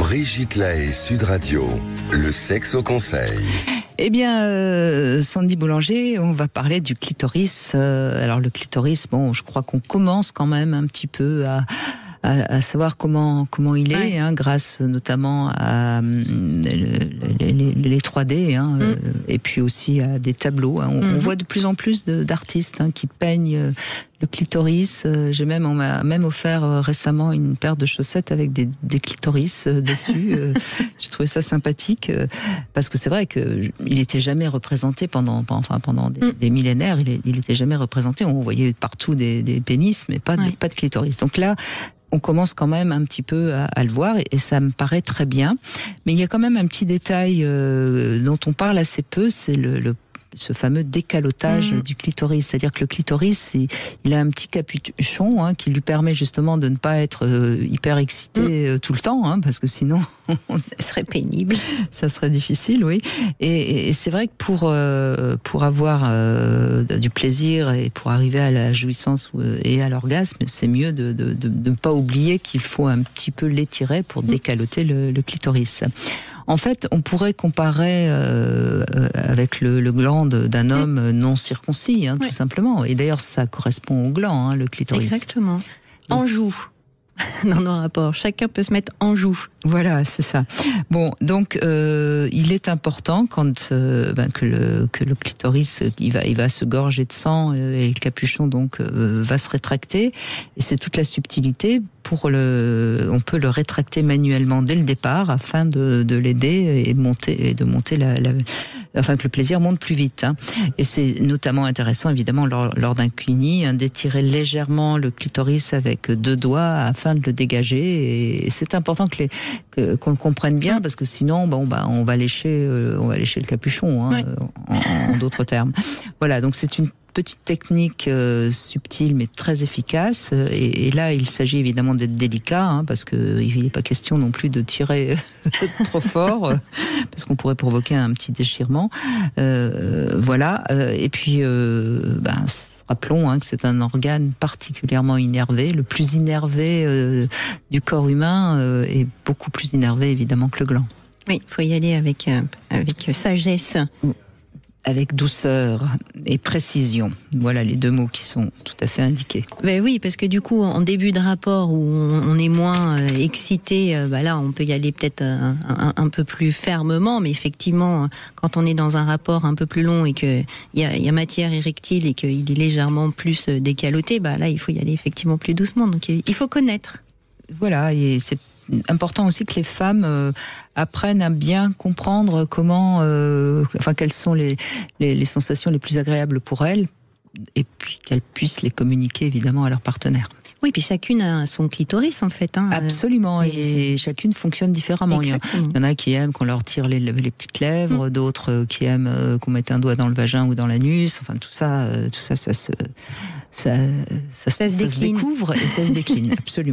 Brigitte Lahaie, Sud Radio, le sexe au conseil. Eh bien, Sandy Boulanger, on va parler du clitoris. Alors le clitoris, bon, je crois qu'on commence quand même un petit peu à savoir comment il est, hein, grâce notamment à les 3D, hein, et puis aussi à des tableaux. Hein. On voit de plus en plus d'artistes qui peignent le clitoris. On m'a même offert récemment une paire de chaussettes avec des clitoris dessus. J'ai trouvé ça sympathique parce que c'est vrai que il n'était jamais représenté pendant des millénaires. Il n'était jamais représenté. On voyait partout des pénis, mais pas de clitoris. Donc là, on commence quand même un petit peu à le voir et ça me paraît très bien. Mais il y a quand même un petit détail dont on parle assez peu, c'est ce fameux décalotage du clitoris. C'est-à-dire que le clitoris, il a un petit capuchon qui lui permet justement de ne pas être hyper excité tout le temps, parce que sinon... ça serait pénible. Ça serait difficile, oui. Et c'est vrai que pour avoir du plaisir et pour arriver à la jouissance et à l'orgasme, c'est mieux de ne pas oublier qu'il faut un petit peu l'étirer pour décaloter le clitoris. En fait, on pourrait comparer avec le gland d'un homme non circoncis, tout simplement. Et d'ailleurs, ça correspond au gland, le clitoris. Exactement. En joue. Dans nos rapports, chacun peut se mettre en joue. Voilà, c'est ça. Bon, donc il est important quand que le clitoris il va se gorger de sang et le capuchon donc va se rétracter. Et c'est toute la subtilité on peut le rétracter manuellement dès le départ afin de l'aider et de monter afin que le plaisir monte plus vite. Et c'est notamment intéressant évidemment lors d'un cuni d'étirer légèrement le clitoris avec 2 doigts afin de le dégager. Et c'est important qu'on le comprenne bien parce que sinon on va lécher le capuchon en d'autres termes. Voilà, donc c'est une petite technique subtile mais très efficace. Et là, il s'agit évidemment d'être délicat parce qu'il n'est pas question non plus de tirer trop fort parce qu'on pourrait provoquer un petit déchirement. Voilà. Et puis, rappelons que c'est un organe particulièrement innervé, le plus innervé du corps humain est beaucoup plus innervé évidemment que le gland. Oui, il faut y aller avec sagesse. Avec douceur et précision. Voilà les 2 mots qui sont tout à fait indiqués. Ben oui, parce que du coup, en début de rapport où on est moins excité, là, on peut y aller peut-être un peu plus fermement, mais effectivement, quand on est dans un rapport un peu plus long et qu'il y a matière érectile et qu'il est légèrement plus décaloté, là, il faut y aller effectivement plus doucement. Donc, il faut connaître. Voilà, et c'est important aussi que les femmes apprennent à bien comprendre quelles sont les sensations les plus agréables pour elles, et puis qu'elles puissent les communiquer évidemment à leur partenaire. Oui, puis chacune a son clitoris en fait. Absolument, et chacune fonctionne différemment. Il y en a qui aiment qu'on leur tire les petites lèvres, d'autres qui aiment qu'on mette un doigt dans le vagin ou dans l'anus. Enfin, tout ça se découvre et ça se décline. Absolument.